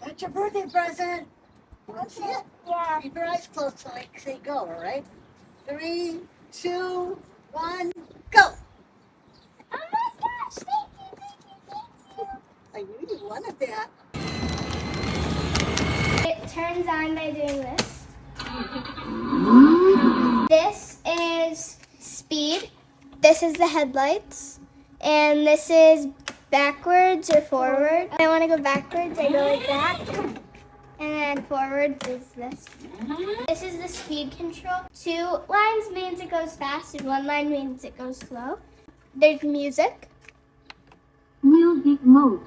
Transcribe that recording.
That's your birthday present. That's it. Yeah. Keep your eyes closed till I say go, all right? 3, 2, 1, go. Oh my gosh, thank you. I knew you wanted that. It turns on by doing this. This is speed. This is the headlights. And this is backwards or forward. If I want to go backwards, I go like that. And then forwards is this. This is the speed control. 2 lines means it goes fast and 1 line means it goes slow. There's music. Music mode.